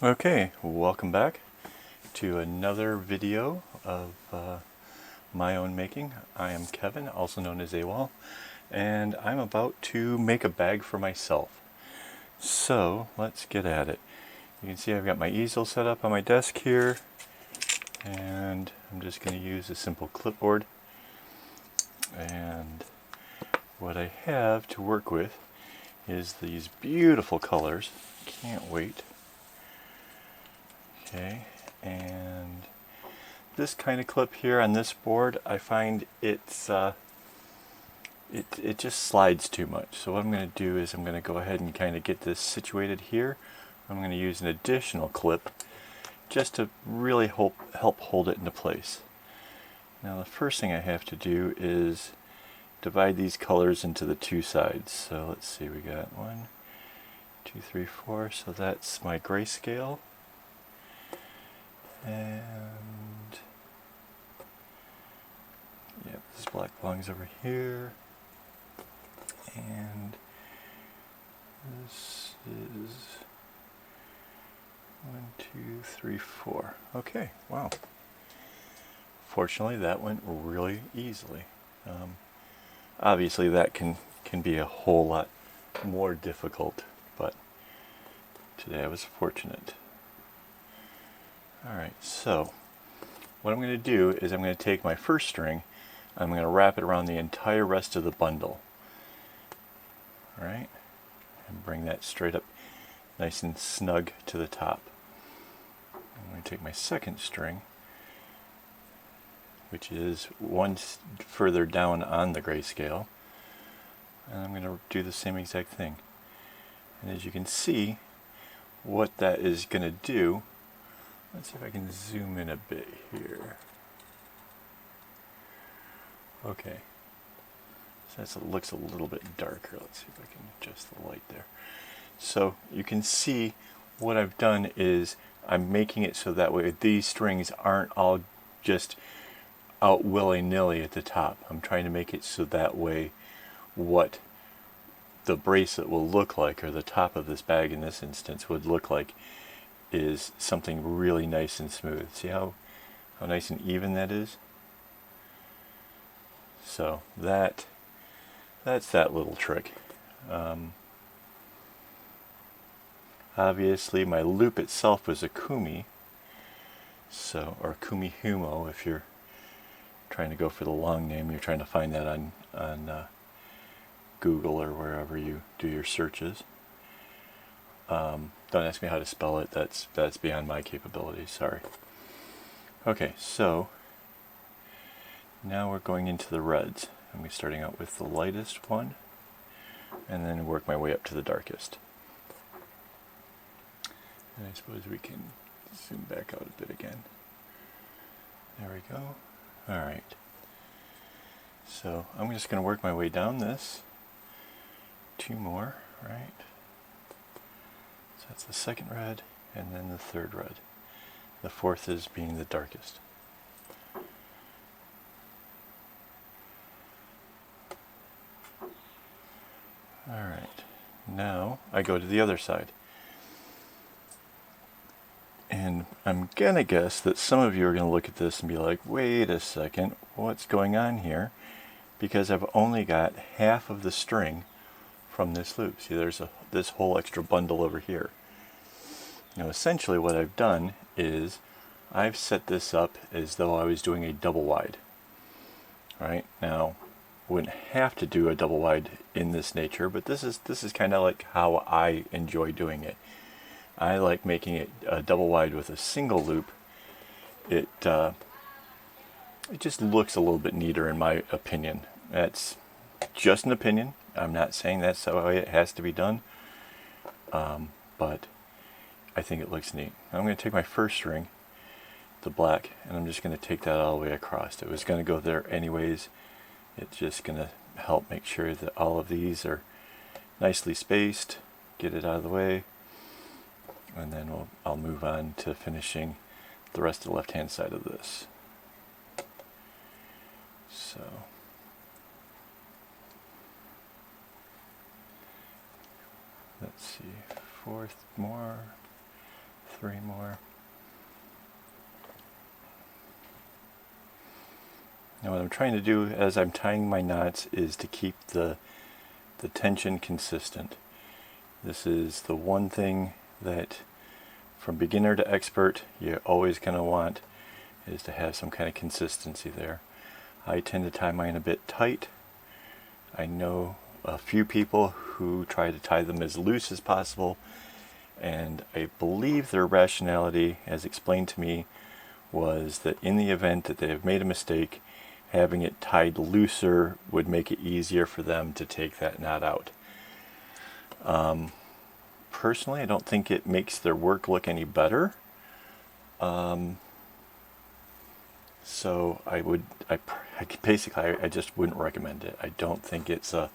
Okay, welcome back to another video of my own making. I am Kevin, also known as AKAAWOL, and I'm about to make a bag for myself. So let's get at it. You can see I've got my easel set up on my desk here, and I'm just going to use a simple clipboard. And what I have to work with is these beautiful colors. Can't wait. Okay, and this kind of clip here on this board, I find it just slides too much. So what I'm going to do is I'm going to go ahead and kind of get this situated here. I'm going to use an additional clip just to really help hold it into place. Now the first thing I have to do is divide these colors into the two sides. So let's see, we got 1, 2, 3, 4. So that's my grayscale. And yeah, this black belongs over here. And this is 1, 2, 3, 4. Okay, wow. Fortunately, that went really easily. Obviously, that can be a whole lot more difficult, but today I was fortunate. Alright, so what I'm going to do is I'm going to take my first string, I'm going to wrap it around the entire rest of the bundle. Alright, and bring that straight up nice and snug to the top. I'm going to take my second string, which is one further down on the grayscale, and I'm going to do the same exact thing. And as you can see, what that is going to do, let's see if I can zoom in a bit here. Okay, so that looks a little bit darker. Let's see if I can adjust the light there. So you can see what I've done is I'm making it so that way these strings aren't all just out willy-nilly at the top. I'm trying to make it so that way what the bracelet will look like, or the top of this bag in this instance would look like, is something really nice and smooth. See how nice and even that is? So that's that little trick. Obviously my loop itself was a kumi, so, or kumi humo if you're trying to go for the long name. You're trying to find that on Google or wherever you do your searches. Don't ask me how to spell it. That's beyond my capabilities. Sorry. Okay, so now we're going into the reds. I'm going to be starting out with the lightest one, and then work my way up to the darkest. And I suppose we can zoom back out a bit again. There we go. Alright. So I'm just going to work my way down this. 2 more, right? So that's the second red, and then the third red. The fourth is being the darkest. Alright, now I go to the other side. And I'm gonna guess that some of you are gonna look at this and be like, wait a second, what's going on here? Because I've only got half of the string from this loop. See, there's this whole extra bundle over here. Now essentially what I've done is I've set this up as though I was doing a double wide. Right now, wouldn't have to do a double wide in this nature, but this is kind of like how I enjoy doing it. I like making it a double wide with a single loop. It just looks a little bit neater in my opinion. That's just an opinion. I'm not saying that's the way it has to be done, but I think it looks neat. I'm going to take my first string, the black, and I'm just going to take that all the way across. It was going to go there anyways. It's just going to help make sure that all of these are nicely spaced, get it out of the way, and then I'll move on to finishing the rest of the left hand side of this. So let's see, fourth more, 3 more. Now what I'm trying to do as I'm tying my knots is to keep the tension consistent. This is the one thing that from beginner to expert you're always going to want, is to have some kind of consistency there. I tend to tie mine a bit tight. I know a few people who try to tie them as loose as possible, and I believe their rationality, as explained to me, was that in the event that they have made a mistake, having it tied looser would make it easier for them to take that knot out. Personally, I don't think it makes their work look any better. So I just wouldn't recommend it. I don't think it's a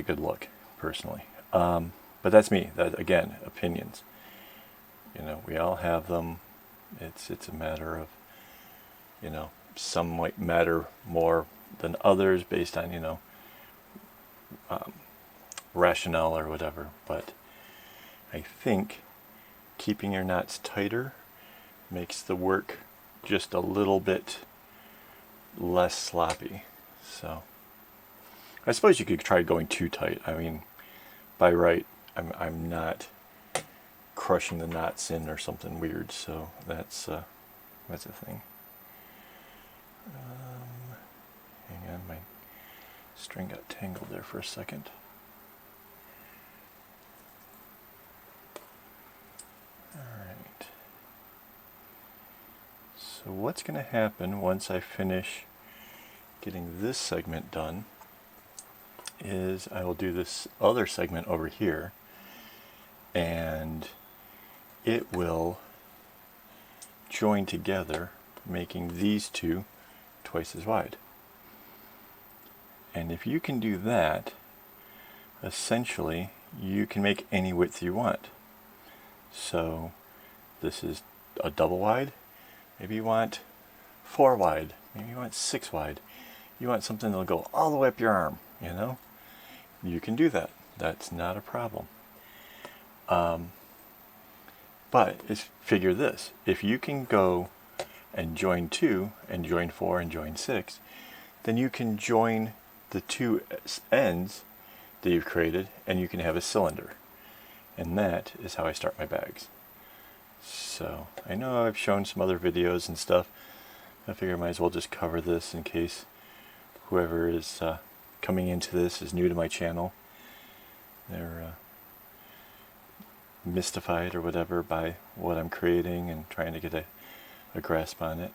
good look, personally. But that's me. That, again, opinions. You know, we all have them. It's a matter of, you know, some might matter more than others based on, you know, rationale or whatever. But I think keeping your knots tighter makes the work just a little bit less sloppy. So I suppose you could try going too tight. I mean, by right, I'm not crushing the knots in or something weird, so that's a thing. Hang on, my string got tangled there for a second. Alright. So what's going to happen once I finish getting this segment done is I will do this other segment over here, and it will join together, making these two twice as wide. And if you can do that, essentially you can make any width you want. So this is a double wide. Maybe you want 4 wide. Maybe you want 6 wide. You want something that'll go all the way up your arm, you know? You can do that. That's not a problem. But figure this. If you can go and join 2 and join 4 and join 6, then you can join the 2 ends that you've created and you can have a cylinder. And that is how I start my bags. So I know I've shown some other videos and stuff. I figure I might as well just cover this in case whoever is coming into this is new to my channel. They're mystified or whatever by what I'm creating and trying to get a grasp on it.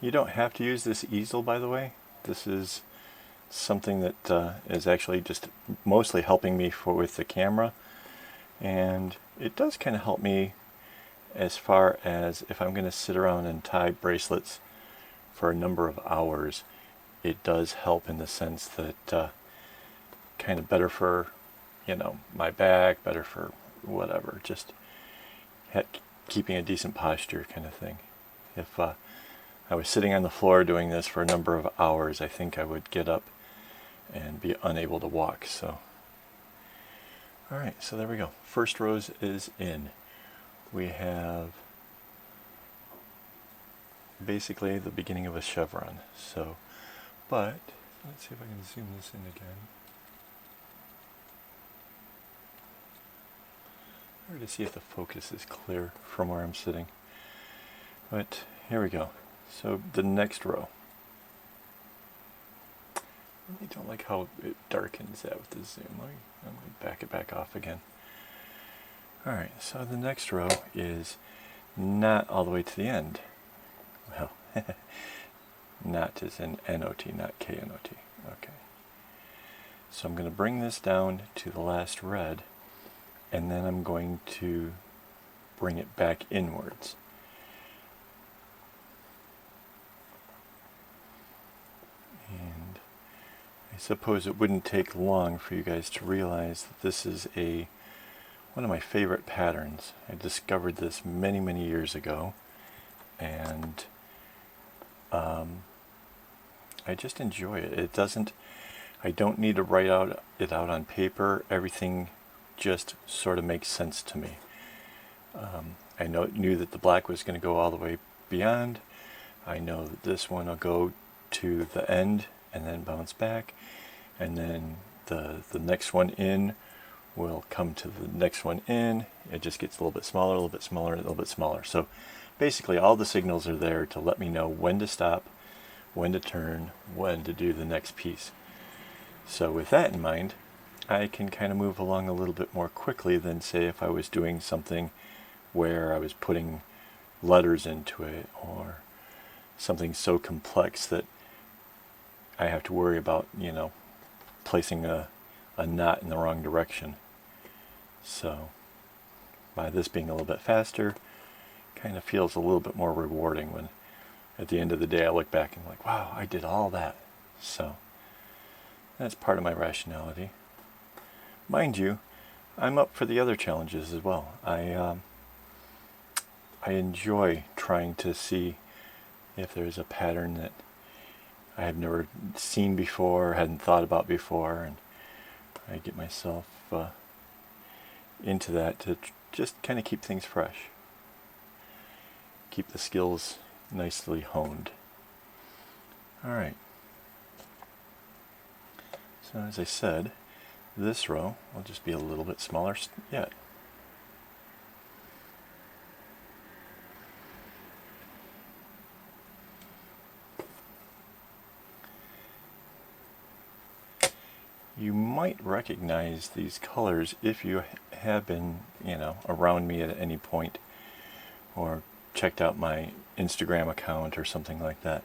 You don't have to use this easel, by the way. This is something that is actually just mostly helping me with the camera, and it does kind of help me as far as if I'm going to sit around and tie bracelets for a number of hours. It does help in the sense that kind of better for, you know, my back, better for whatever, just keeping a decent posture kind of thing. If I was sitting on the floor doing this for a number of hours, I think I would get up and be unable to walk. So alright, so there we go. First rose is in. We have basically the beginning of a chevron. So, but let's see if I can zoom this in again. Hard to see if the focus is clear from where I'm sitting. But here we go. So the next row. I really don't like how it darkens that with the zoom. Let me back it back off again. Alright, so the next row is not all the way to the end. Well, not is in N-O-T, not K-N-O-T. Okay. So I'm going to bring this down to the last red, and then I'm going to bring it back inwards. And I suppose it wouldn't take long for you guys to realize that this is one of my favorite patterns. I discovered this many, many years ago, and I just enjoy it. It doesn't, I don't need to write it out on paper. Everything just sort of makes sense to me. I knew that the black was going to go all the way beyond. I know that this one will go to the end and then bounce back, and then the next one in will come to the next one in. It just gets a little bit smaller, a little bit smaller, a little bit smaller. So basically all the signals are there to let me know when to stop, when to turn, when to do the next piece. So with that in mind, I can kind of move along a little bit more quickly than, say, if I was doing something where I was putting letters into it, or something so complex that I have to worry about, placing a knot in the wrong direction. So by this being a little bit faster, kind of feels a little bit more rewarding when at the end of the day I look back and like, wow, I did all that. So that's part of my rationality. Mind you, I'm up for the other challenges as well. I enjoy trying to see if there's a pattern that I have never seen before, hadn't thought about before, and I get myself into that to just kind of keep things fresh. Keep the skills nicely honed. Alright. So as I said, this row will just be a little bit smaller yet. You might recognize these colors if you have been, around me at any point, or checked out my Instagram account or something like that.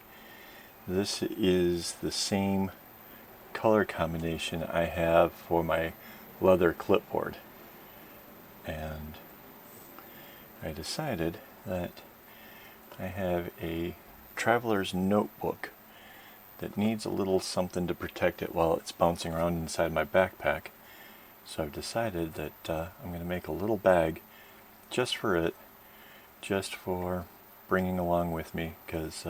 This is the same color combination I have for my leather clipboard. And I decided that I have a traveler's notebook that needs a little something to protect it while it's bouncing around inside my backpack. So I've decided that I'm going to make a little bag just for it, just for bringing along with me, because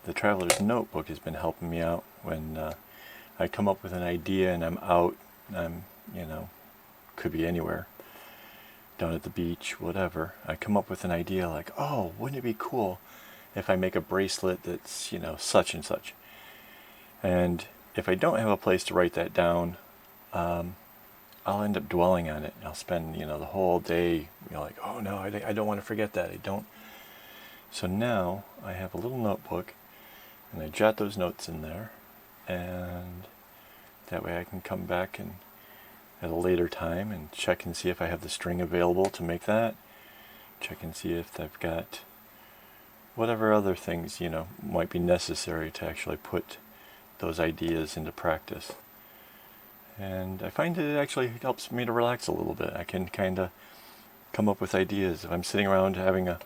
the traveler's notebook has been helping me out when I come up with an idea and I'm out, I'm, could be anywhere, down at the beach, whatever. I come up with an idea like, oh, wouldn't it be cool if I make a bracelet that's, such and such. And if I don't have a place to write that down, I'll end up dwelling on it. I'll spend, the whole day, like, oh no, I don't want to forget that. I don't. So now I have a little notebook, and I jot those notes in there, and that way I can come back and at a later time and check and see if I have the string available to make that. Check and see if I've got whatever other things, might be necessary to actually put those ideas into practice. And I find that it actually helps me to relax a little bit. I can kind of come up with ideas. If I'm sitting around having a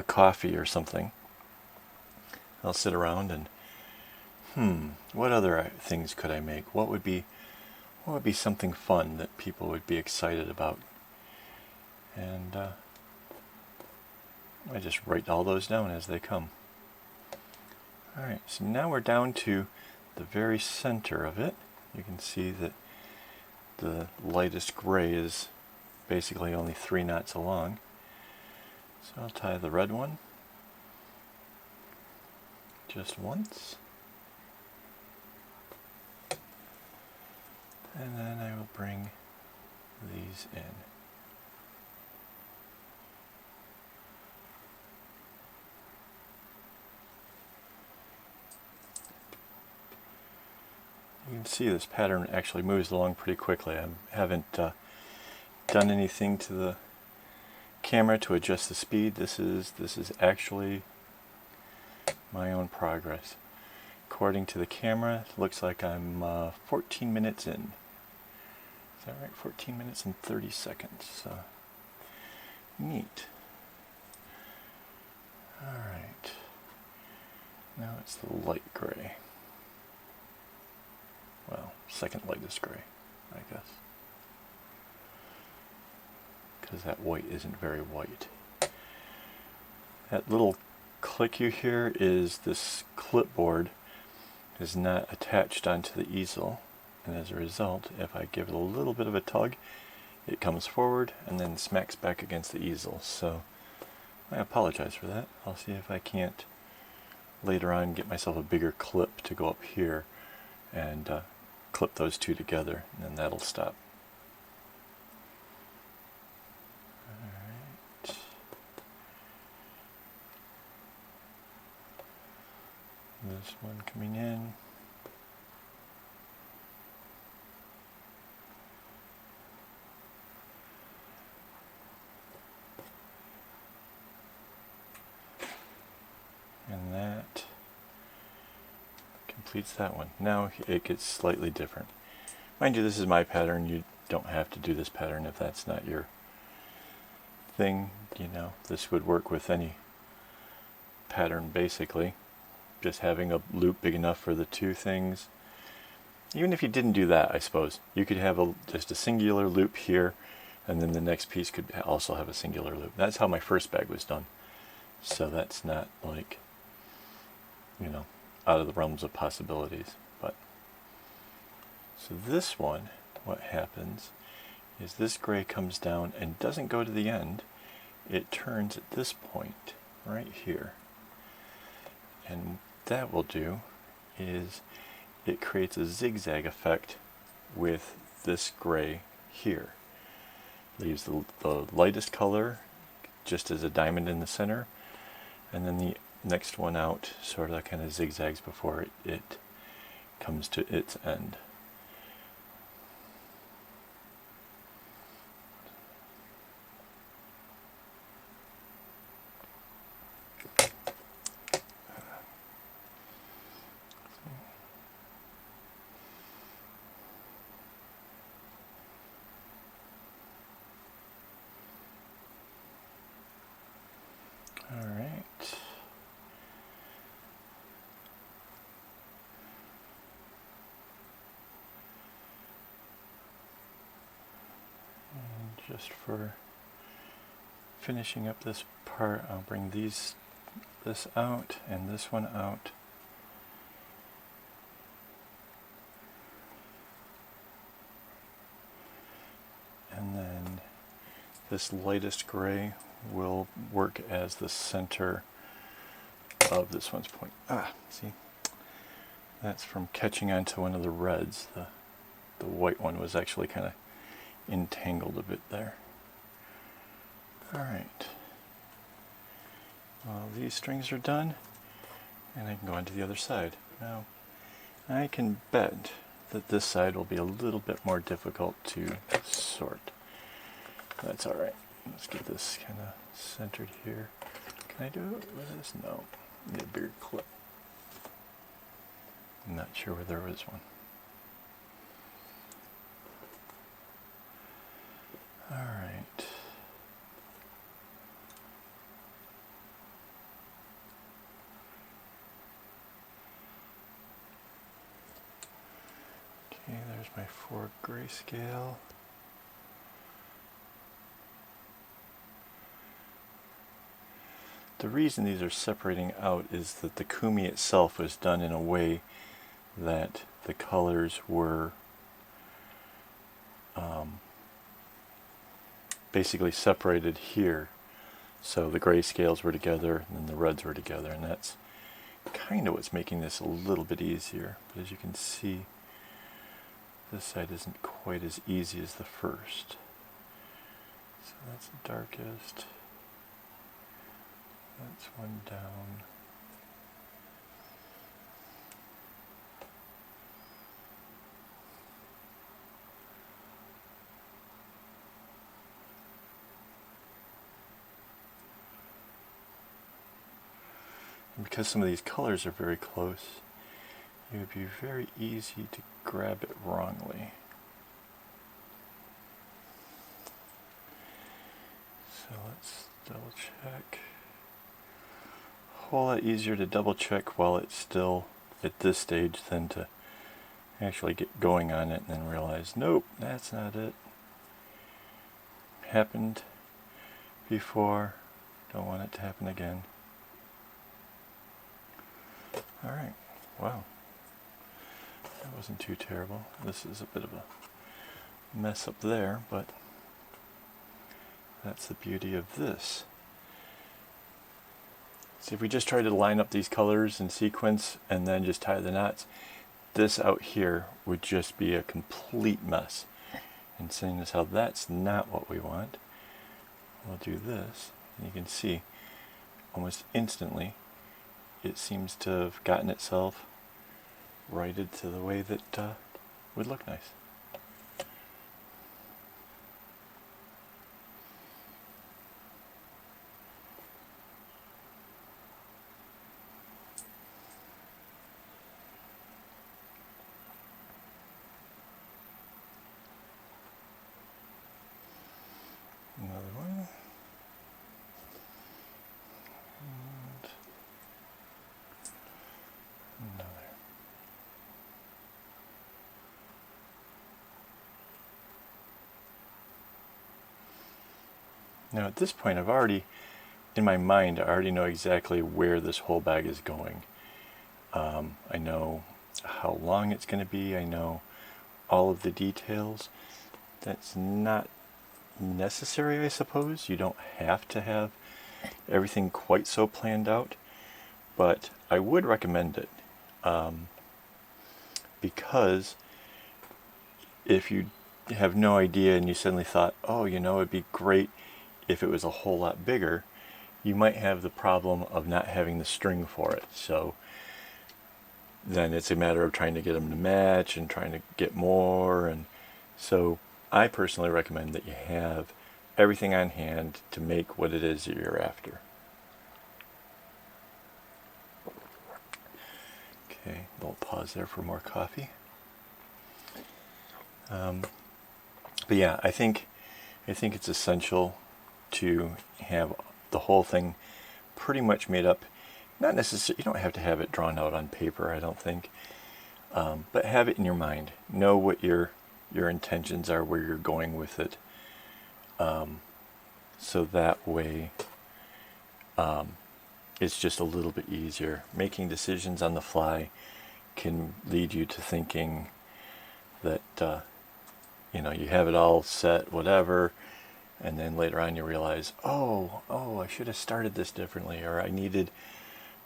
coffee or something, I'll sit around and, what other things could I make? What would be something fun that people would be excited about? And I just write all those down as they come. Alright, so now we're down to the very center of it. You can see that the lightest gray is basically only 3 knots along. So I'll tie the red one just once. And then I will bring these in. You can see this pattern actually moves along pretty quickly. I haven't done anything to the camera to adjust the speed. This is actually my own progress. According to the camera, it looks like I'm 14 minutes in. Is that right? 14 minutes and 30 seconds. So neat. Alright. Now it's the light gray. Well, second lightest gray, I guess. Because that white isn't very white. That little click you hear is this clipboard. is not attached onto the easel, and as a result, if I give it a little bit of a tug, it comes forward and then smacks back against the easel. So I apologize for that. I'll see if I can't later on get myself a bigger clip to go up here and clip those two together, and then that'll stop. Alright. This one coming in. And that completes that one. Now it gets slightly different. Mind you, this is my pattern. You don't have to do this pattern if that's not your thing. You know, this would work with any pattern basically. Just having a loop big enough for the two things. Even if you didn't do that, I suppose, you could have just a singular loop here, and then the next piece could also have a singular loop. That's how my first bag was done. So that's not like, you know, out of the realms of possibilities. But so this one, what happens is this gray comes down and doesn't go to the end. It turns at this point right here. And that will do is it creates a zigzag effect with this gray here. Leaves the lightest color just as a diamond in the center, and then the next one out sort of kind of zigzags before it comes to its end. All right. And just for finishing up this part, I'll bring this out and this one out. And then this lightest gray will work as the center of this one's point. See? That's from catching onto one of the reds. The white one was actually kind of entangled a bit there. Alright. Well, these strings are done, and I can go on to the other side. Now, I can bet that this side will be a little bit more difficult to sort. That's alright. Let's get this kind of centered here. Can I do it with this? No. I need a bigger clip. I'm not sure where there was one. Alright. Okay, there's my 4 grayscale. The reason these are separating out is that the kumi itself was done in a way that the colors were basically separated here. So the gray scales were together and then the reds were together, and that's kind of what's making this a little bit easier. But as you can see, this side isn't quite as easy as the first. So that's the darkest. That's one down. And because some of these colors are very close, it would be very easy to grab it wrongly. So let's double check. A whole lot easier to double check while it's still at this stage than to actually get going on it and then realize, nope, that's not it. Happened before, don't want it to happen again. Alright, wow. That wasn't too terrible. This is a bit of a mess up there, but that's the beauty of this. See, if we just try to line up these colors in sequence and then just tie the knots, this out here would just be a complete mess. And seeing as how that's not what we want, we'll do this, and you can see almost instantly it seems to have gotten itself righted to the way that would look nice. Another one. And another. Now at this point I've already, in my mind, I already know exactly where this whole bag is going. I know how long it's going to be, I know all of the details. That's not necessary, I suppose. You don't have to have everything quite so planned out, but I would recommend it, because if you have no idea and you suddenly thought, oh, you know, it'd be great if it was a whole lot bigger, you might have the problem of not having the string for it. So then it's a matter of trying to get them to match and trying to get more. And so I personally recommend that you have everything on hand to make what it is that you're after. Okay, a little pause there for more coffee. But yeah, I think it's essential to have the whole thing pretty much made up. Not necessarily, you don't have to have it drawn out on paper, I don't think, but have it in your mind. Know what your intentions are, where you're going with it, so that way it's just a little bit easier. Making decisions on the fly can lead you to thinking that you know, you have it all set, whatever, and then later on you realize, oh, I should have started this differently, or I needed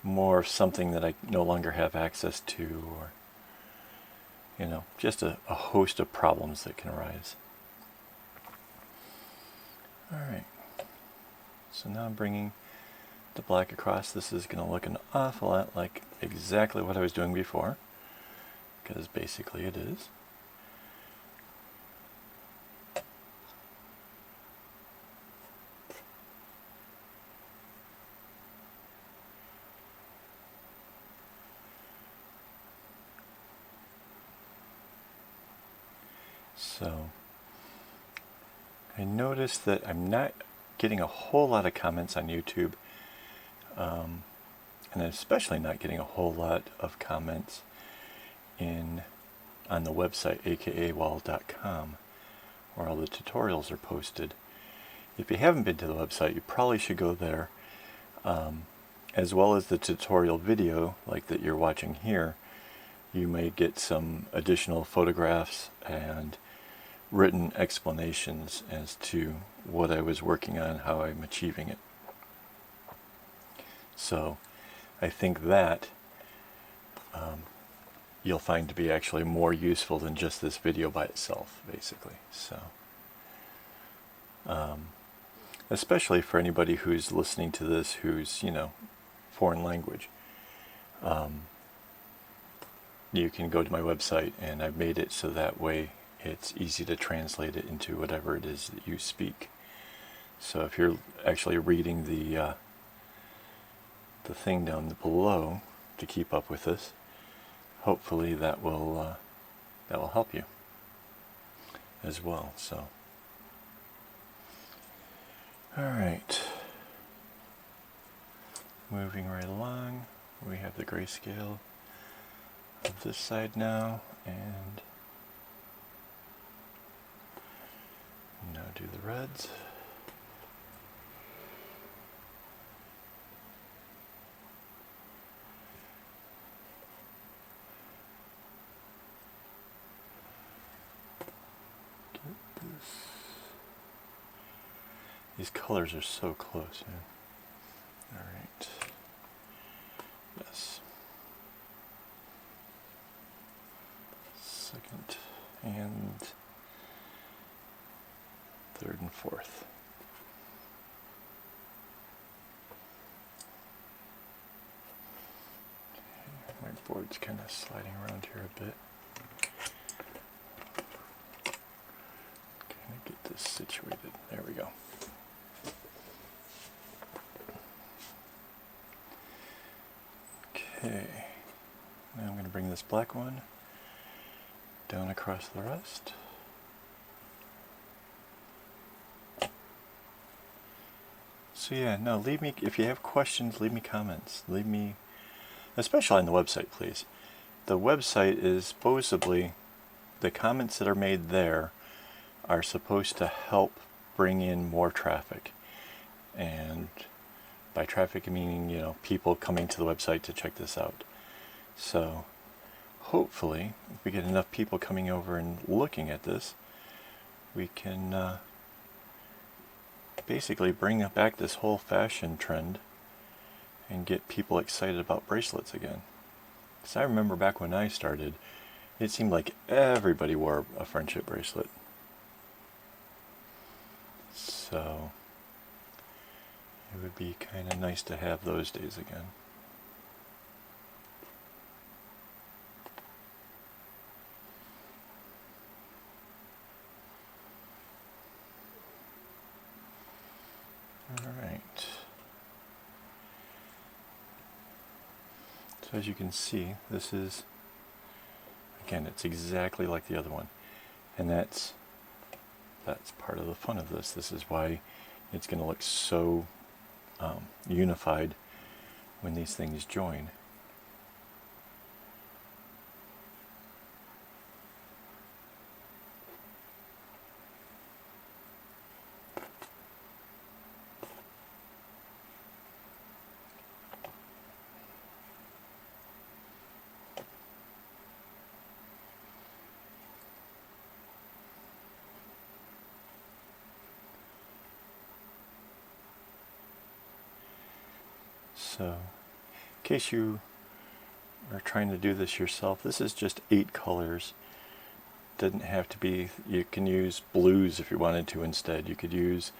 more of something that I no longer have access to, or, you know, just a host of problems that can arise. Alright, so now I'm bringing the black across. This is going to look an awful lot like exactly what I was doing before, because basically it is. So I noticed that I'm not getting a whole lot of comments on YouTube, and especially not getting a whole lot of comments on the website AKAAWOL.com, where all the tutorials are posted. If you haven't been to the website, you probably should go there, as well as the tutorial video like that you're watching here. You may get some additional photographs and written explanations as to what I was working on, how I'm achieving it. So I think that you'll find to be actually more useful than just this video by itself, basically. So especially for anybody who's listening to this who's, you know, foreign language. You can go to my website, and I've made it so that way it's easy to translate it into whatever it is that you speak. So if you're actually reading the thing down below to keep up with this, hopefully that will help you as well. So, all right, moving right along, we have the grayscale of this side now, and now do the reds. These colors are so close, man. All right. Yes. Second and third and fourth. Okay, my board's kind of sliding around here a bit. Kind of get this situated. There we go. Okay, now I'm going to bring this black one down across the rest. So yeah, no, leave me, if you have questions, leave me comments. Leave me, especially on the website, please. The website is supposedly, the comments that are made there are supposed to help bring in more traffic. And by traffic, meaning, you know, people coming to the website to check this out. So hopefully, if we get enough people coming over and looking at this, we can basically bring back this whole fashion trend and get people excited about bracelets again. Because I remember back when I started, it seemed like everybody wore a friendship bracelet. So it would be kind of nice to have those days again. All right. So as you can see, this is, again, it's exactly like the other one. And that's part of the fun of this. This is why it's going to look so unified when these things join. So, in case you are trying to do this yourself, this is just 8 colors. Doesn't have to be, you can use blues if you wanted to instead. You could use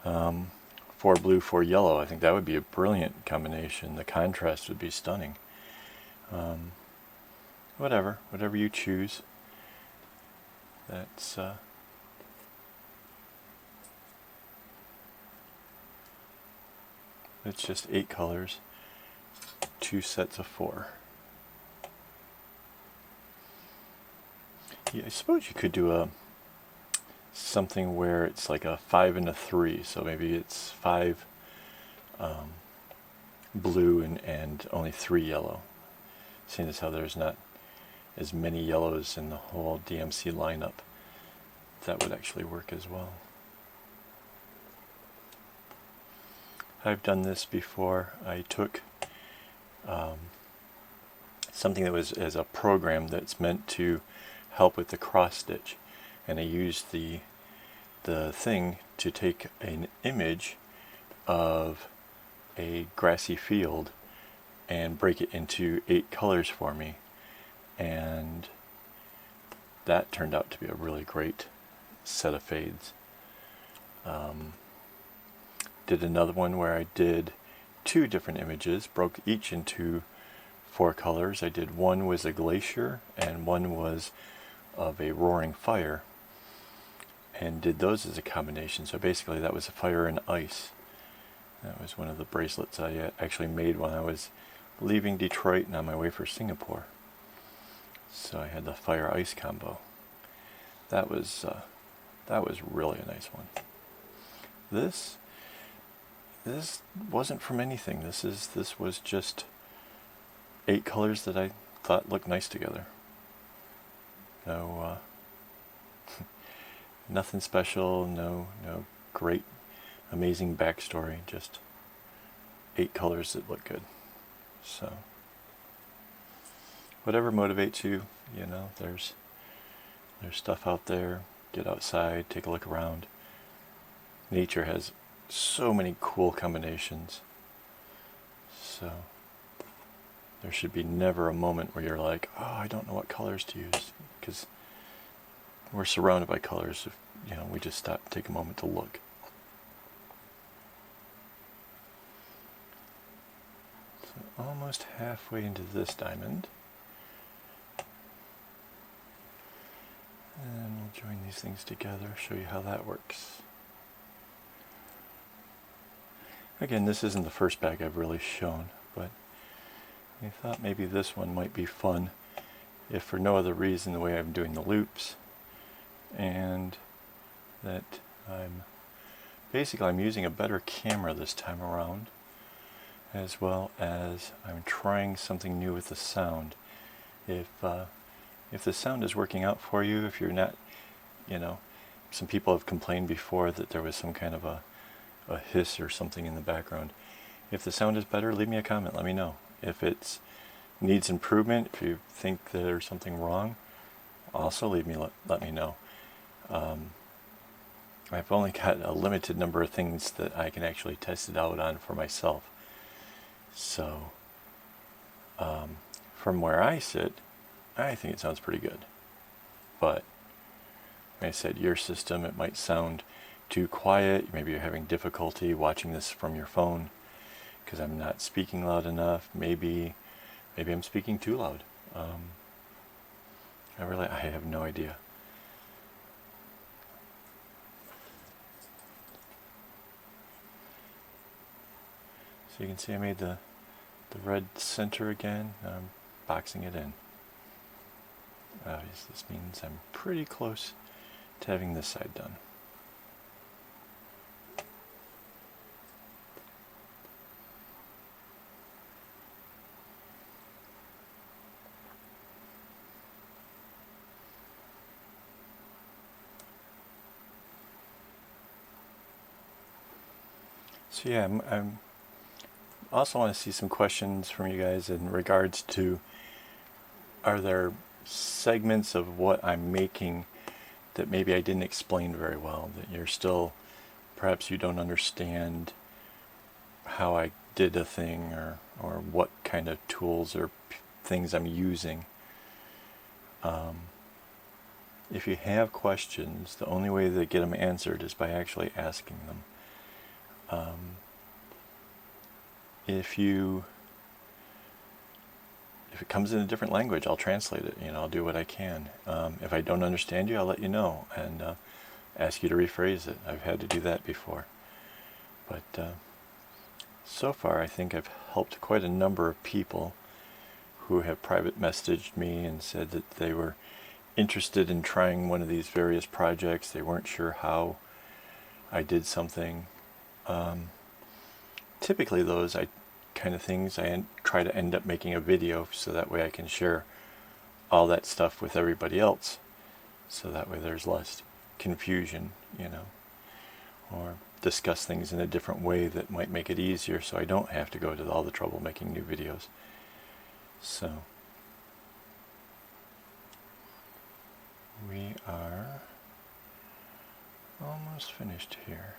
4 blue, 4 yellow. I think that would be a brilliant combination. The contrast would be stunning. Whatever you choose. That's it's just 8 colors, 2 sets of 4. Yeah, I suppose you could do something where it's like a 5 and a 3, so maybe it's 5 blue and only 3 yellow. Seeing as how there's not as many yellows in the whole DMC lineup, that would actually work as well. I've done this before. I took something that was as a program that's meant to help with the cross stitch, and I used the thing to take an image of a grassy field and break it into 8 colors for me, and that turned out to be a really great set of fades. Did another one where I did 2 different images, broke each into 4 colors. I did one was a glacier and one was of a roaring fire, and did those as a combination. So basically that was a fire and ice. That was one of the bracelets I actually made when I was leaving Detroit and on my way for Singapore. So I had the fire ice combo. That was really a nice one. This wasn't from anything. This was just 8 colors that I thought looked nice together. No, nothing special. No great, amazing backstory. Just 8 colors that look good. So, whatever motivates you, you know, there's stuff out there. get outside, take a look around. Nature has so many cool combinations. So there should be never a moment where you're like, oh, I don't know what colors to use, because we're surrounded by colors if, you know, we just stop and take a moment to look. So almost halfway into this diamond. And we'll join these things together, show you how that works. Again, this isn't the first bag I've really shown, but I thought maybe this one might be fun, if for no other reason the way I'm doing the loops, and that I'm using a better camera this time around, as well as I'm trying something new with the sound. If the sound is working out for you, if you're not, you know, some people have complained before that there was some kind of a hiss or something in the background. If the sound is better, leave me a comment, let me know. If it needs improvement, if you think there's something wrong, also let me know. I've only got a limited number of things that I can actually test it out on for myself. So, from where I sit, I think it sounds pretty good. But, like I said, your system, it might sound too quiet. Maybe you're having difficulty watching this from your phone because I'm not speaking loud enough. Maybe I'm speaking too loud. I have no idea. So you can see I made the red center again. Now I'm boxing it in. This means I'm pretty close to having this side done. So yeah, I'm also want to see some questions from you guys in regards to, are there segments of what I'm making that maybe I didn't explain very well, that you're still, perhaps you don't understand how I did a thing, or what kind of tools or things I'm using. If you have questions, the only way to get them answered is by actually asking them. If it comes in a different language, I'll translate it. I'll do what I can. If I don't understand you, I'll let you know and ask you to rephrase it. I've had to do that before. But so far, I think I've helped quite a number of people who have private messaged me and said that they were interested in trying one of these various projects. They weren't sure how I did something. Typically those kind of things I try to end up making a video, so that way I can share all that stuff with everybody else, so that way there's less confusion, or discuss things in a different way that might make it easier, so I don't have to go to all the trouble making new videos. So we are almost finished here.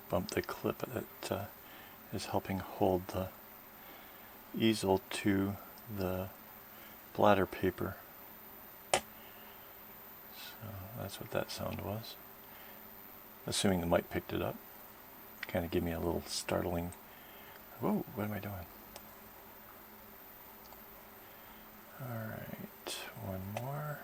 Bump the clip that is helping hold the easel to the bladder paper. So that's what that sound was. Assuming the mic picked it up. Kind of gave me a little startling, whoa, what am I doing? Alright, one more.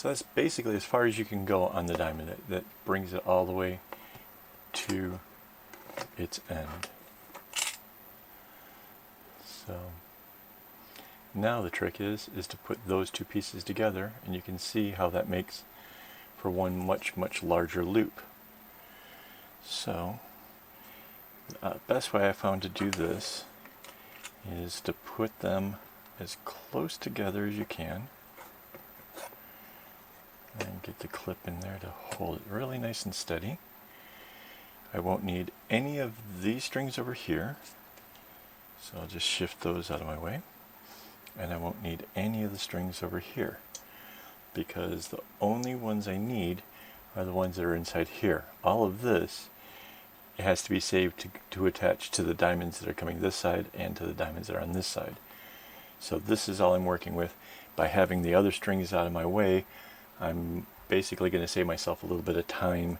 So that's basically as far as you can go on the diamond. That brings it all the way to its end. So now the trick is to put those two pieces together, and you can see how that makes for one much larger loop. So the best way I found to do this is to put them as close together as you can and get the clip in there to hold it really nice and steady. I won't need any of these strings over here, so I'll just shift those out of my way. And I won't need any of the strings over here, because the only ones I need are the ones that are inside here. All of this, it has to be saved to attach to the diamonds that are coming this side and to the diamonds that are on this side. So this is all I'm working with. By having the other strings out of my way, I'm basically going to save myself a little bit of time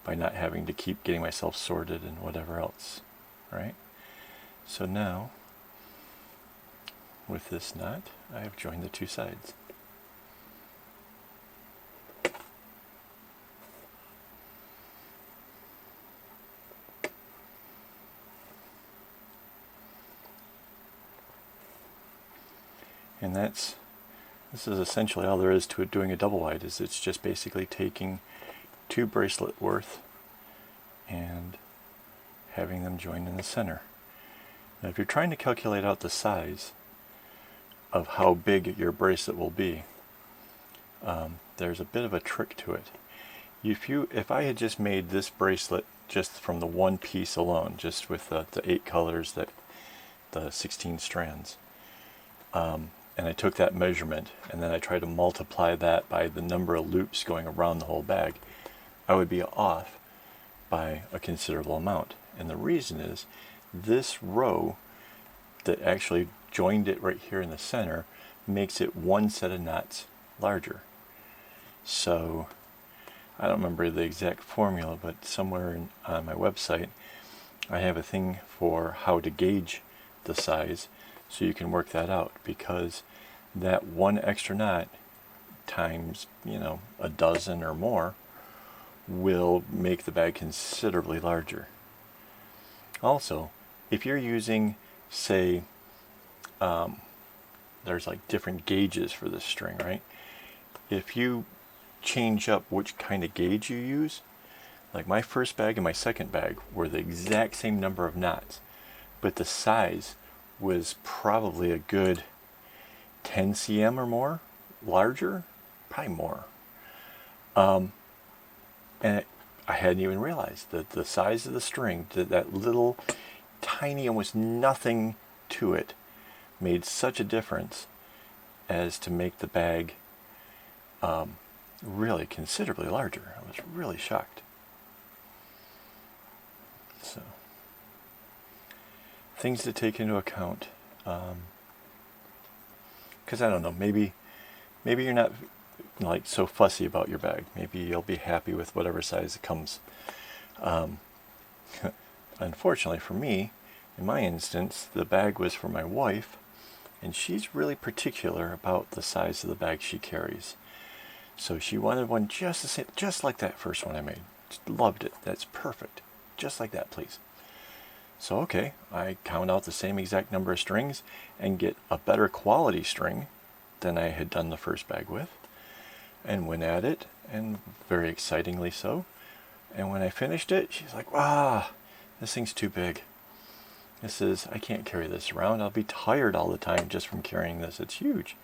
by not having to keep getting myself sorted and whatever else, right? So now, with this knot, I have joined the two sides. And this is essentially all there is to it doing a double wide, is it's just basically taking two bracelet worth and having them join in the center. Now if you're trying to calculate out the size of how big your bracelet will be, there's a bit of a trick to it. If I had just made this bracelet just from the one piece alone, just with the 8 colors, the 16 strands, and I took that measurement and then I tried to multiply that by the number of loops going around the whole bag, I would be off by a considerable amount. And the reason is this row that actually joined it right here in the center makes it one set of knots larger. So I don't remember the exact formula, but somewhere on my website I have a thing for how to gauge the size, so you can work that out, because that one extra knot times, a dozen or more will make the bag considerably larger. Also, if you're using, say, there's like different gauges for this string, right? If you change up which kind of gauge you use, like my first bag and my second bag were the exact same number of knots, but the size was probably a good 10 cm or more larger, probably more. And I hadn't even realized that the size of the string, that little tiny, almost nothing to it, made such a difference as to make the bag really considerably larger. I was really shocked. So, things to take into account, because I don't know, maybe you're not like so fussy about your bag. Maybe you'll be happy with whatever size it comes. Unfortunately for me, in my instance, the bag was for my wife, and she's really particular about the size of the bag she carries. So she wanted one just the same, just like that first one I made. Just loved it. That's perfect. Just like that, please. So okay, I count out the same exact number of strings and get a better quality string than I had done the first bag with, and went at it, and very excitingly so. And when I finished it, she's like, "Wow, this thing's too big. I can't carry this around. I'll be tired all the time just from carrying this. It's huge."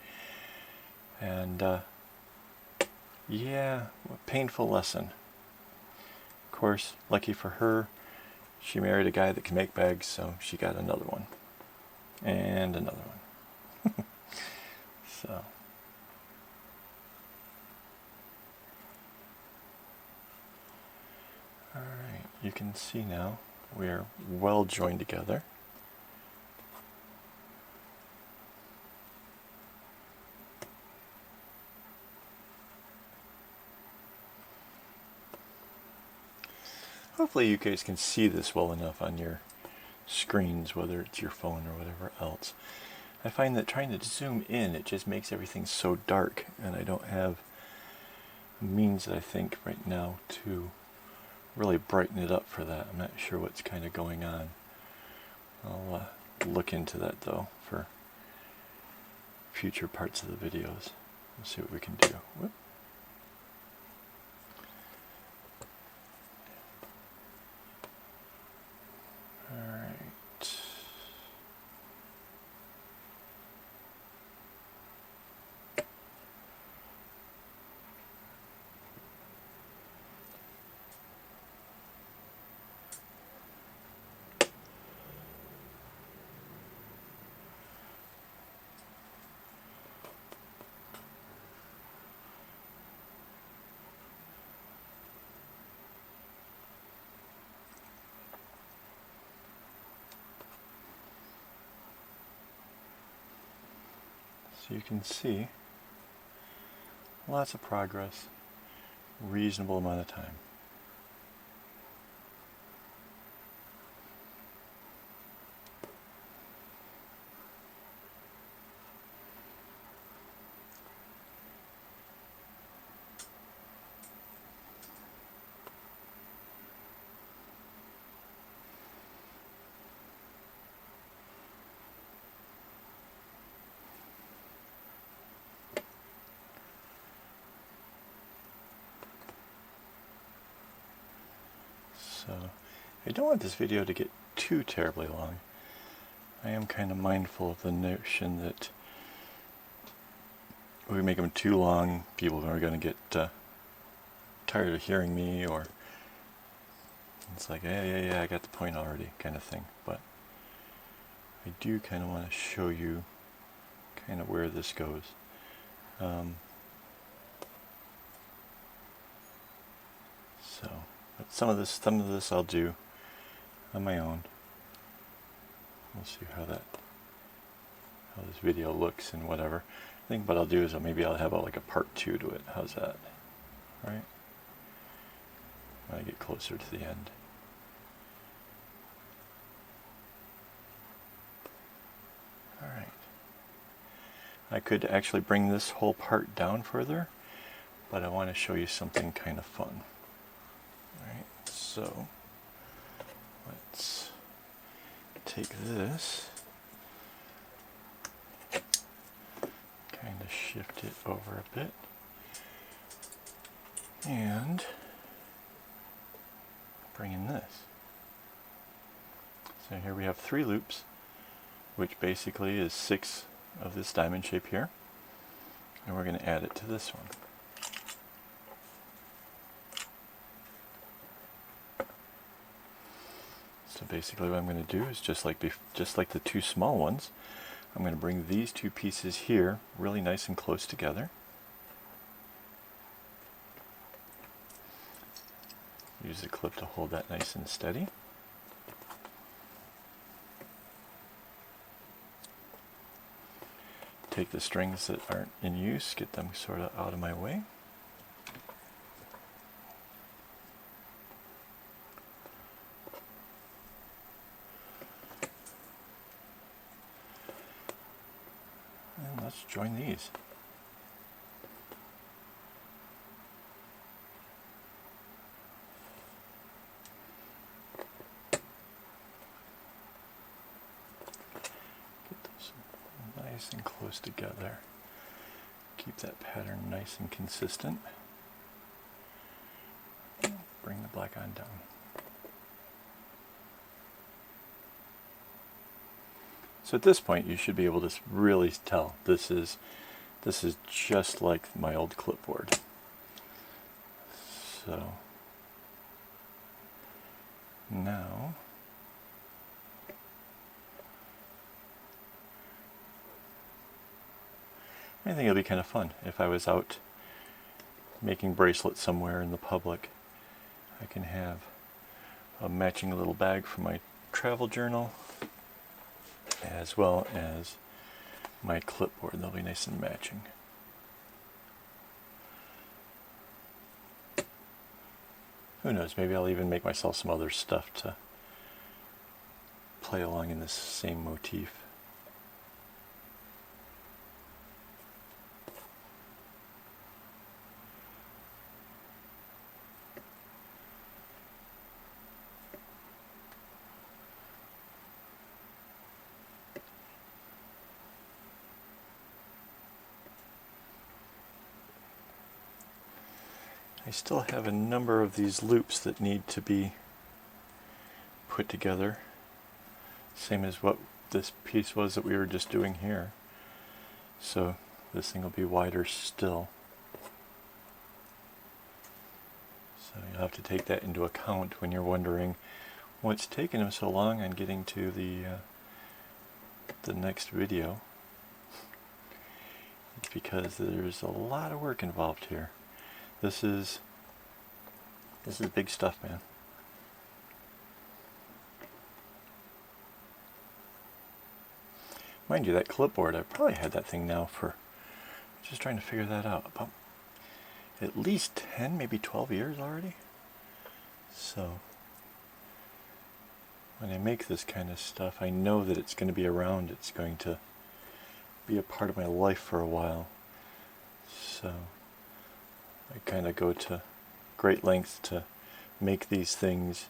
And yeah, a painful lesson. Of course, lucky for her, she married a guy that can make bags, so she got another one. And another one. So. Alright, you can see now we're well joined together. Hopefully you guys can see this well enough on your screens, whether it's your phone or whatever else. I find that trying to zoom in, it just makes everything so dark, and I don't have means, I think, right now to really brighten it up for that. I'm not sure what's kind of going on. I'll look into that though for future parts of the videos. We'll see what we can do. Whoop. Alright. So you can see lots of progress, reasonable amount of time. So I don't want this video to get too terribly long. I am kind of mindful of the notion that if we make them too long, people are going to get tired of hearing me, or it's like, yeah, I got the point already kind of thing. But I do kind of want to show you kind of where this goes. But some of this I'll do on my own. We'll see how this video looks and whatever. I think what I'll do is maybe I'll have like a part 2 to it. How's that? Right? When I get closer to the end. Alright. I could actually bring this whole part down further, but I want to show you something kind of fun. Alright, so let's take this, kind of shift it over a bit, and bring in this. So here we have 3 loops, which basically is 6 of this diamond shape here, and we're going to add it to this one. So basically what I'm going to do is just like the 2 small ones, I'm going to bring these 2 pieces here really nice and close together. Use the clip to hold that nice and steady. Take the strings that aren't in use, get them sort of out of my way. And let's join these. Nice and close together. Keep that pattern nice and consistent. Bring the black on down. So at this point you should be able to really tell this is just like my old clipboard. So now I think it'll be kind of fun if I was out making bracelets somewhere in the public. I can have a matching little bag for my travel journal, as well as my clipboard. They'll be nice and matching. Who knows, maybe I'll even make myself some other stuff to play along in this same motif. I still have a number of these loops that need to be put together, same as what this piece was that we were just doing here. So this thing will be wider still. So you'll have to take that into account when you're wondering what's taking them so long on getting to the next video. It's because there's a lot of work involved here. This is big stuff, man. Mind you, that clipboard, I've probably had that thing now for, just trying to figure that out, about at least 10, maybe 12 years already. So when I make this kind of stuff, I know that it's going to be around. It's going to be a part of my life for a while. So I kind of go to great lengths to make these things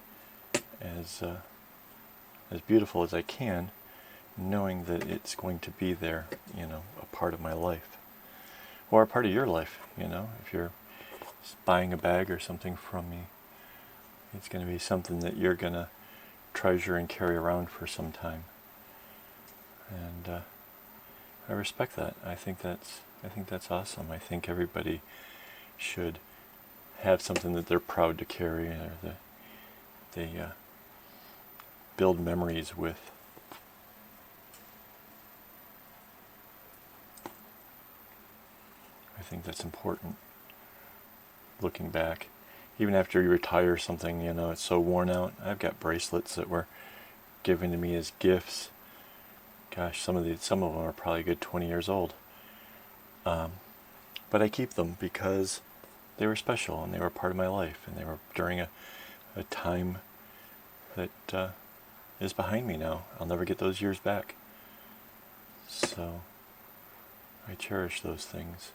as beautiful as I can, knowing that it's going to be there, you know, a part of my life. Or a part of your life, you know. If you're buying a bag or something from me, it's going to be something that you're going to treasure and carry around for some time. And I respect that. I think that's awesome. I think everybody should have something that they're proud to carry, or that they build memories with. I think that's important. Looking back, even after you retire something, you know, it's so worn out. I've got bracelets that were given to me as gifts. Gosh, some of them are probably a good 20 years old. But I keep them because they were special and they were part of my life, and they were during a time that is behind me now. I'll never get those years back. So I cherish those things.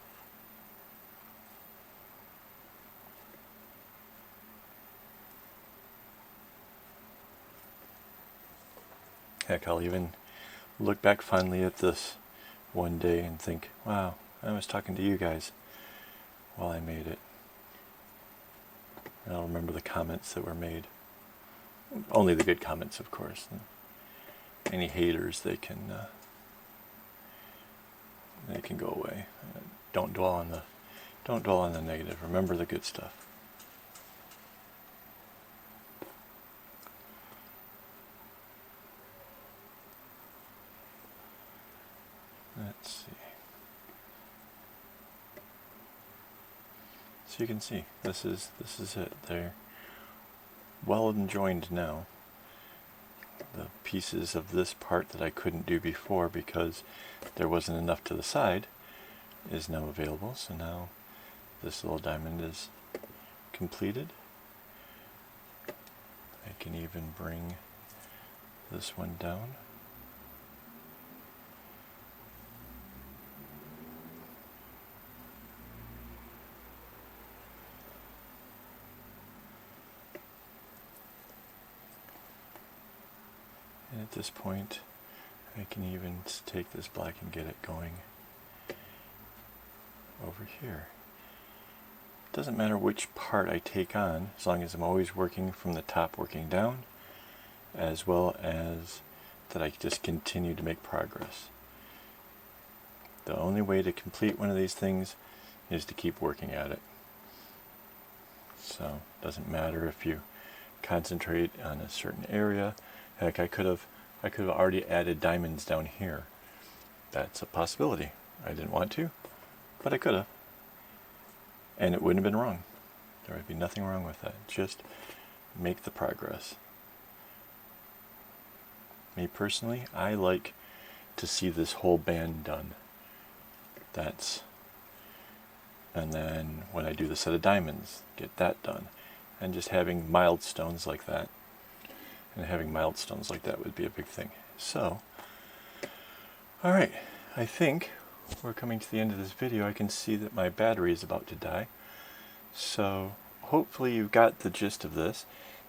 Heck, I'll even look back fondly at this one day and think, wow, I was talking to you guys while I made it. And I'll remember the comments that were made. Only the good comments, of course. And any haters, they can go away. Don't dwell on the negative. Remember the good stuff. Let's see. So you can see, this is it. They're well joined now. The pieces of this part that I couldn't do before because there wasn't enough to the side is now available. So now this little diamond is completed. I can even bring this one down. And at this point, I can even take this black and get it going over here. It doesn't matter which part I take on, as long as I'm always working from the top, working down, as well as that I just continue to make progress. The only way to complete one of these things is to keep working at it. So it doesn't matter if you concentrate on a certain area. Heck, I could have already added diamonds down here. That's a possibility. I didn't want to, but I could have. And it wouldn't have been wrong. There would be nothing wrong with that. Just make the progress. Me personally, I like to see this whole band done. And then when I do the set of diamonds, get that done. And just having milestones like that. And having milestones like that would be a big thing. So, alright, I think we're coming to the end of this video. I can see that my battery is about to die. So, hopefully you've got the gist of this.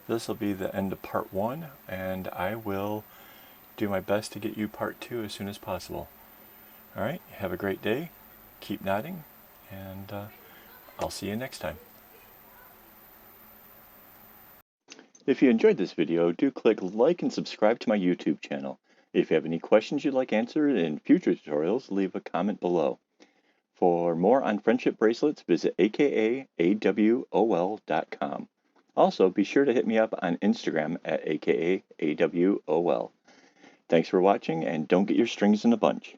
This will be the end of part 1, and I will do my best to get you part 2 as soon as possible. Alright, have a great day, keep nodding, and I'll see you next time. If you enjoyed this video, do click like and subscribe to my YouTube channel. If you have any questions you'd like answered in future tutorials, leave a comment below. For more on friendship bracelets, visit AKAAWOL.com. Also, be sure to hit me up on Instagram at AKAAWOL. Thanks for watching, and don't get your strings in a bunch.